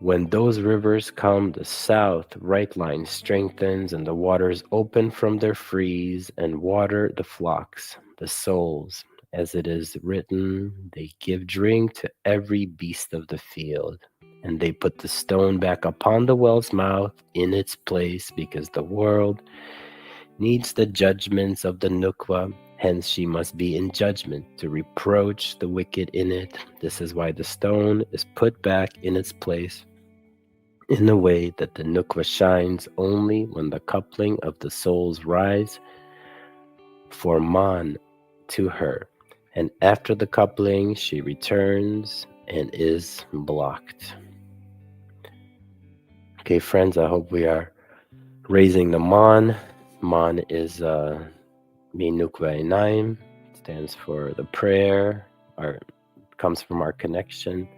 When those rivers come, the south right line strengthens, and the waters open from their freeze and water the flocks, the souls. As it is written, they give drink to every beast of the field. And they put the stone back upon the well's mouth in its place, because the world needs the judgments of the Nukwa. Hence, she must be in judgment to reproach the wicked in it. This is why the stone is put back in its place, in a way that the Nukwa shines only when the coupling of the souls rise for Man to her. And after the coupling, she returns and is blocked. Okay, friends, I hope we are raising the Man. Man is Minukva Enaim, stands for the prayer, or comes from our connection.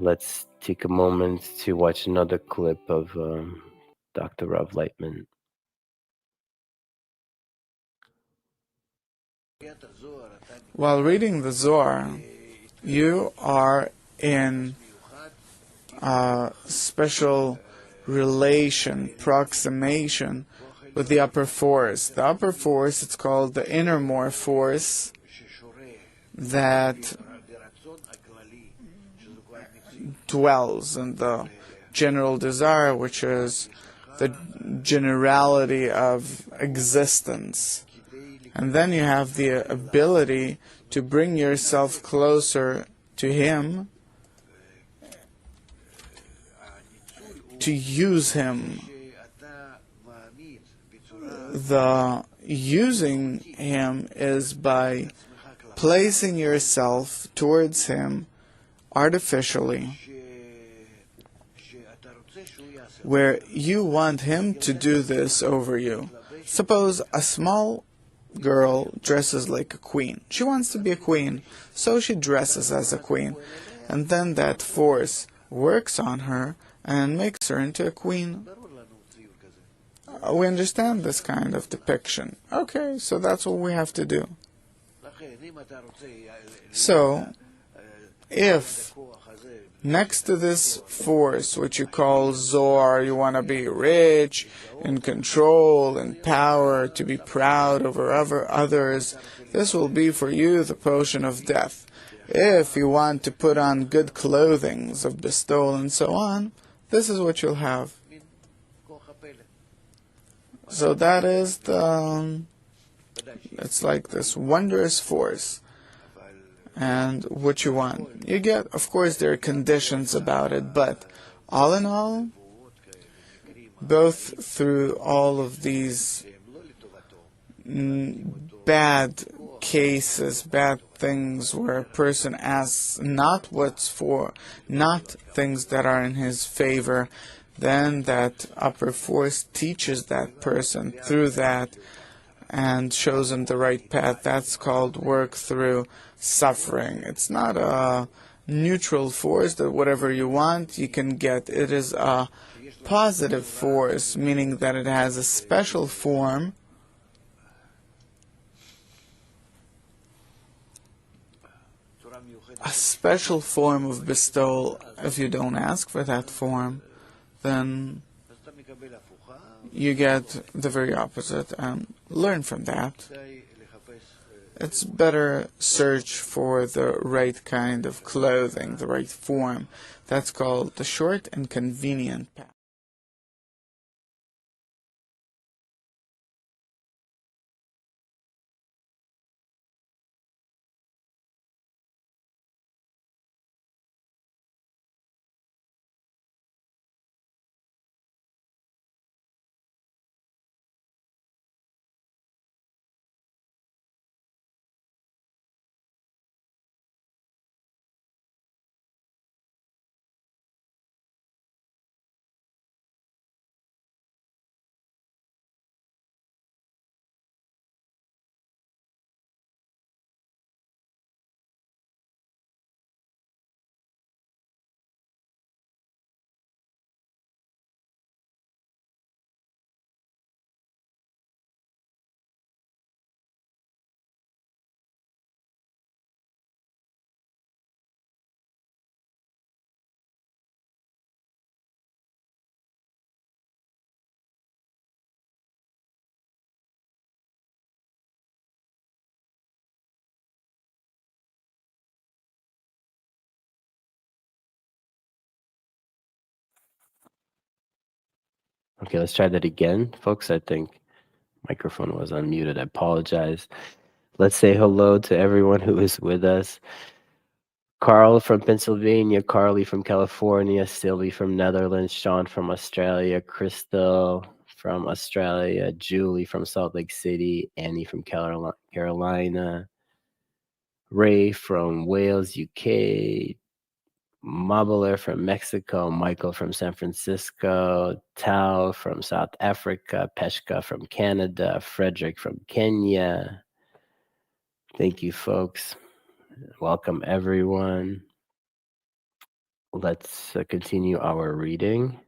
Let's take a moment to watch another clip of Dr. Rav Laitman. While reading the Zohar, you are in a special relation, proximation with the upper force. The upper force, it's called the innermost force that dwells in the general desire, which is the generality of existence. And then you have the ability to bring yourself closer to Him, to use Him. The using Him is by placing yourself towards Him artificially, where you want Him to do this over you. Suppose a small girl dresses like a queen. She wants to be a queen, so she dresses as a queen. And then that force works on her and makes her into a queen. We understand this kind of depiction. Okay, so that's what we have to do. So, if next to this force, which you call Zohar, you want to be rich, in control, in power, to be proud over others, this will be for you the potion of death. If you want to put on good clothing of bestowal and so on, this is what you'll have. So that is it's like this wondrous force. And what you want. You get, of course, there are conditions about it, but all in all, both through all of these bad cases, bad things where a person asks not what's for, not things that are in his favor, then that upper force teaches that person through that and shows him the right path. That's called work through suffering. It's not a neutral force that whatever you want you can get. It is a positive force, meaning that it has a special form of bestowal. If you don't ask for that form, then you get the very opposite, and learn from that. It's better search for the right kind of clothing, the right form. That's called the short and convenient path. Okay, let's try that again. Folks, I think microphone was unmuted. I apologize. Let's say hello to everyone who is with us. Carl from Pennsylvania, Carly from California, Sylvie from Netherlands, Sean from Australia, Crystal from Australia, Julie from Salt Lake City, Annie from Carolina, Ray from Wales, UK, Mabler from Mexico, Michael from San Francisco, Tao from South Africa, Peshka from Canada, Frederick from Kenya. Thank you, folks. Welcome, everyone. Let's continue our reading.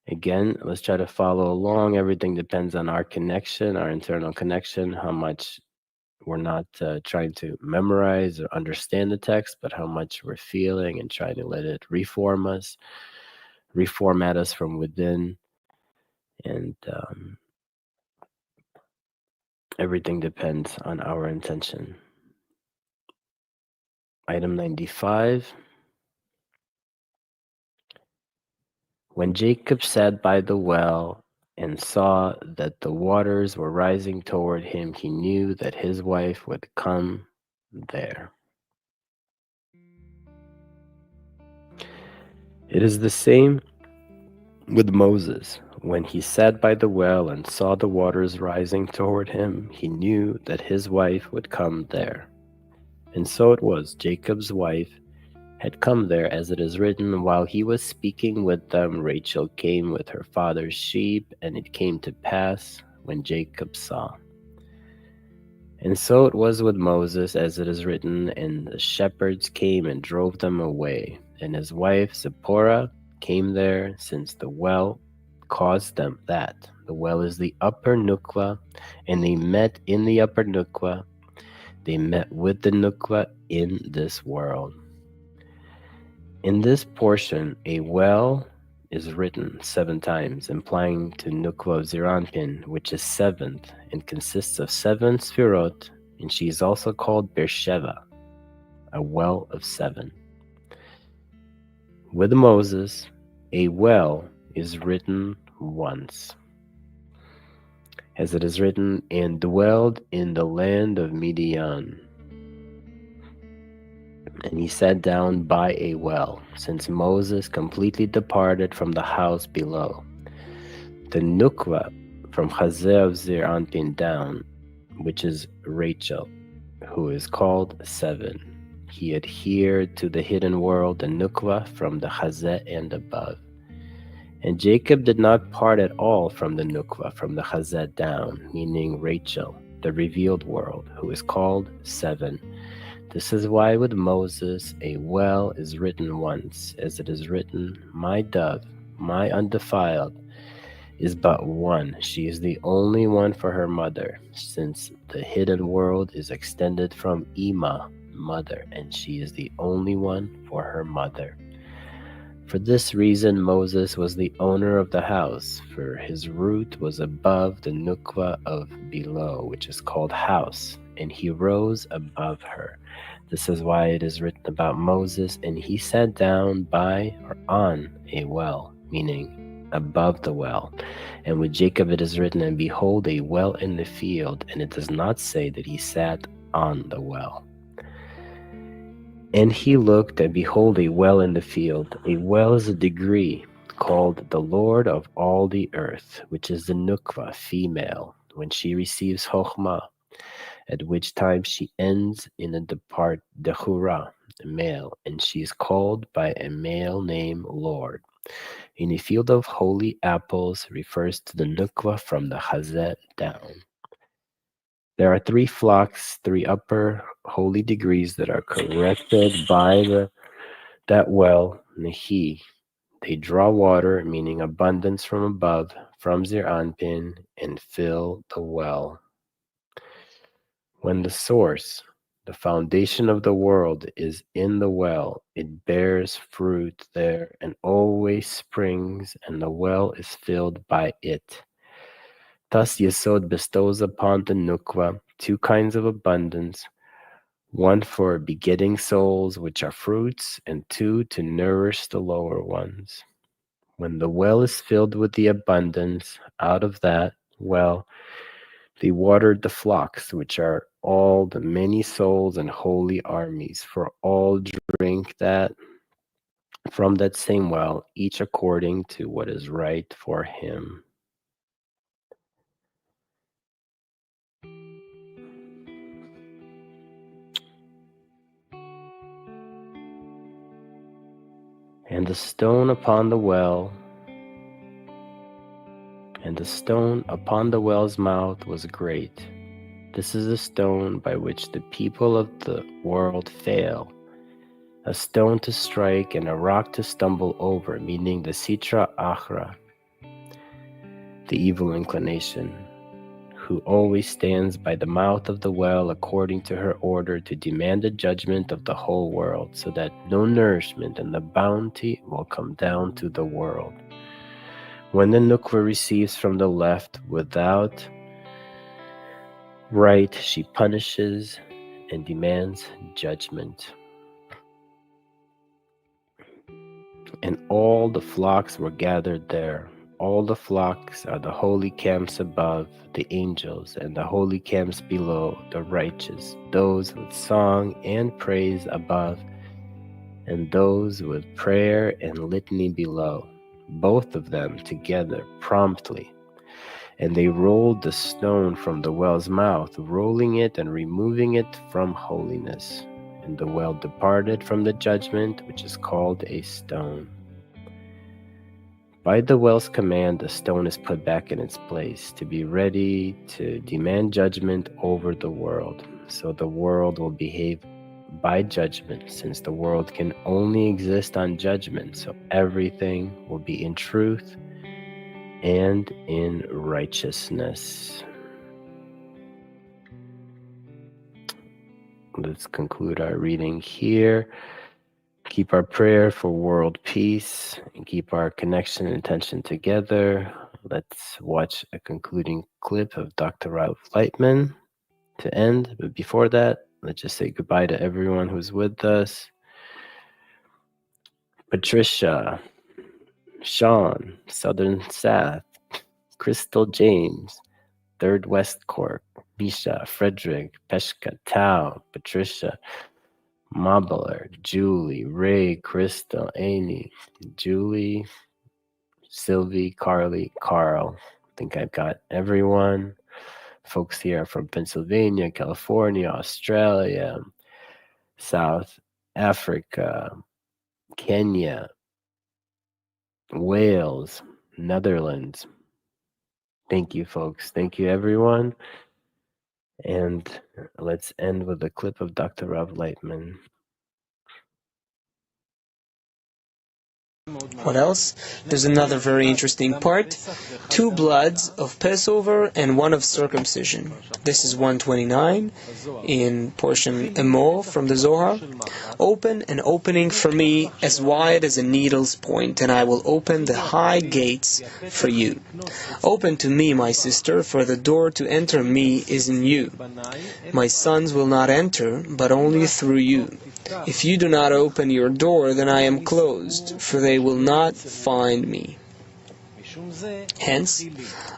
Again, let's try to follow along. Everything depends on our connection, our internal connection, how much we're not trying to memorize or understand the text, but how much we're feeling and trying to let it reform us, reformat us from within. And everything depends on our intention. Item 95. When Jacob sat by the well and saw that the waters were rising toward him, he knew that his wife would come there. It is the same with Moses. When he sat by the well and saw the waters rising toward him, he knew that his wife would come there. And so it was, Jacob's wife had come there, as it is written, while he was speaking with them, Rachel came with her father's sheep, and it came to pass when Jacob saw. And so it was with Moses, as it is written, and the shepherds came and drove them away, and his wife Zipporah came there, since the well caused them that. The well is the upper Nukwa, and they met in the upper Nukwa. They met with the Nukwa in this world. In this portion, a well is written 7 times, implying to Nukwa Ziranpin, which is 7th, and consists of 7 sfirot, and she is also called Beersheba, a well of 7. With Moses, a well is written once, as it is written, and dwelled in the land of Midian. And he sat down by a well, since Moses completely departed from the house below. The Nukwa from Chazeh of Zir Anpin down, which is Rachel, who is called 7. He adhered to the hidden world, the Nukwa from the Chazeh and above. And Jacob did not part at all from the Nukwa from the Chazeh down, meaning Rachel, the revealed world, who is called 7. This is why with Moses a well is written once, as it is written, my dove, my undefiled, is but one. She is the only one for her mother, since the hidden world is extended from Ima, mother, and she is the only one for her mother. For this reason Moses was the owner of the house, for his root was above the Nukwa of below, which is called house, and he rose above her. This is why it is written about Moses, and he sat down by or on a well, meaning above the well. And with Jacob it is written, and behold, a well in the field, and it does not say that he sat on the well. And he looked, and behold, a well in the field. A well is a degree, called the Lord of all the earth, which is the Nukva, female, when she receives Chokhmah, at which time she ends in a Dechura, male, and she is called by a male name Lord. In a field of holy apples refers to the Nukva from the Chazet down. There are 3 flocks, 3 upper holy degrees that are corrected by that well, Nehi. They draw water, meaning abundance from above, from Zir Anpin, and fill the well. When the source, the foundation of the world, is in the well, it bears fruit there and always springs, and the well is filled by it. Thus Yesod bestows upon the Nukwa 2 kinds of abundance, 1 for begetting souls, which are fruits, and 2 to nourish the lower ones. When the well is filled with the abundance, out of that well they watered the flocks, which are all the many souls and holy armies, for all drink that from that same well, each according to what is right for him. And the stone upon the well, and the stone upon the well's mouth was great. This is a stone by which the people of the world fail, a stone to strike and a rock to stumble over, meaning the Sitra Achra, the evil inclination, who always stands by the mouth of the well according to her order to demand the judgment of the whole world, so that no nourishment and the bounty will come down to the world. When the Nukva receives from the left without right, she punishes and demands judgment. And all the flocks were gathered there. All the flocks are the holy camps above, the angels, and the holy camps below, the righteous, those with song and praise above, and those with prayer and litany below, both of them together promptly. And they rolled the stone from the well's mouth, rolling it and removing it from holiness. And the well departed from the judgment, which is called a stone. By the well's command, the stone is put back in its place, to be ready to demand judgment over the world. So the world will behave by judgment, since the world can only exist on judgment. So everything will be in truth and in righteousness. Let's conclude our reading here. Keep our prayer for world peace and keep our connection and attention together. Let's watch a concluding clip of Dr. Laitman to end. But before that, let's just say goodbye to everyone who's with us. Patricia, Sean, Southern South, Crystal James, Third West Cork, Misha, Frederick, Peshka, Tao, Patricia, Mabler, Julie, Ray, Crystal, Amy, Julie, Sylvie, Carly, Carl. I think I've got everyone. Folks here from Pennsylvania, California, Australia, South Africa, Kenya, Wales, Netherlands. Thank you, folks. Thank you, everyone. And let's end with a clip of Dr. Rav Laitman. What else? There's another very interesting part. 2 bloods of Passover and 1 of circumcision. This is 129 in portion Emo from the Zohar. Open an opening for me as wide as a needle's point, and I will open the high gates for you. Open to me, my sister, for the door to enter me is in you. My sons will not enter, but only through you. If you do not open your door, then I am closed, for they will not find me. Hence,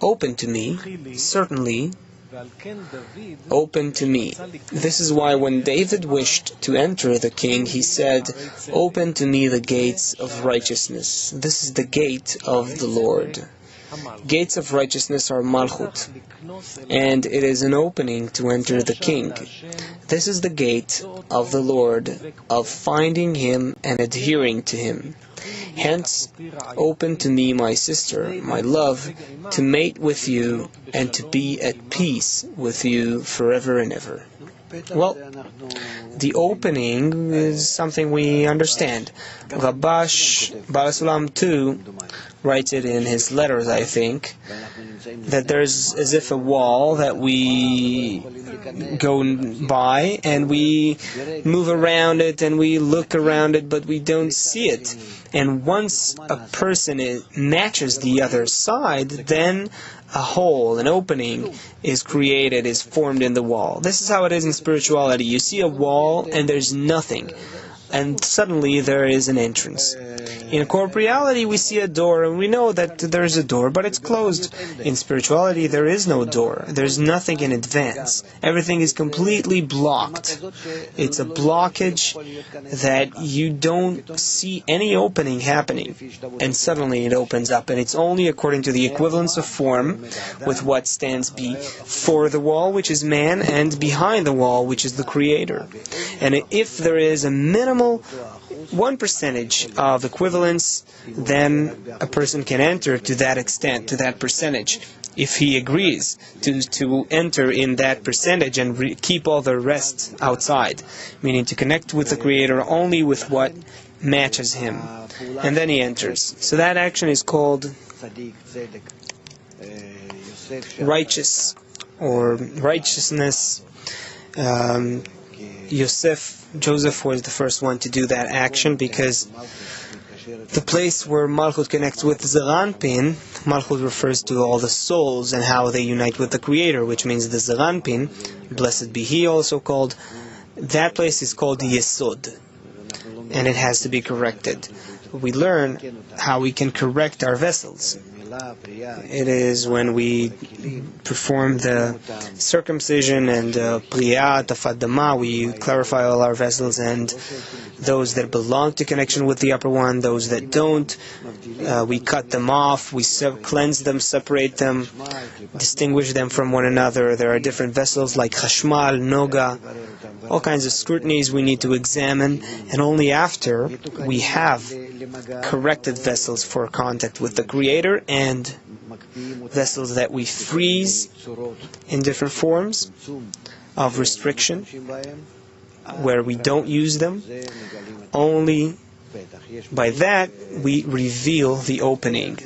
open to me, certainly, open to me. This is why when David wished to enter the king, he said, open to me the gates of righteousness. This is the gate of the Lord. Gates of righteousness are Malchut, and it is an opening to enter the king. This is the gate of the Lord, of finding him and adhering to him. Hence, open to me, my sister, my love, to mate with you and to be at peace with you forever and ever. Well, the opening is something we understand. Rabash Balasulam too writes it in his letters, I think, that there's as if a wall that we go by and we move around it and we look around it, but we don't see it. And once a person matches the other side, then a hole, an opening is created, is formed in the wall. This is how it is in spirituality. You see a wall and there's nothing. and suddenly there is an entrance. In corporeality, we see a door, and we know that there is a door, but it's closed. In spirituality, there is no door. There's nothing in advance. Everything is completely blocked. It's a blockage that you don't see any opening happening, and suddenly it opens up, and it's only according to the equivalence of form with what stands before the wall, which is man, and behind the wall, which is the Creator. And if there is a minimal 1% of equivalence, then a person can enter to that extent, to that percentage. If he agrees to enter in that percentage and keep all the rest outside, meaning to connect with the Creator only with what matches him, and then he enters. So that action is called righteous or righteousness. Joseph was the first one to do that action, because the place where Malchut connects with Zeranpin, Malchut refers to all the souls and how they unite with the Creator, which means the Zeranpin, blessed be He also called, that place is called Yesod, and it has to be corrected. We learn how we can correct our vessels. It is when we perform the circumcision and Priya, Tafadama, we clarify all our vessels, and those that belong to connection with the Upper One, those that don't, we cut them off, we cleanse them, separate them, distinguish them from one another. There are different vessels like Chashmal, Noga, all kinds of scrutinies we need to examine, and only after we have corrected vessels for contact with the Creator and vessels that we freeze in different forms of restriction where we don't use them, only by that we reveal the opening.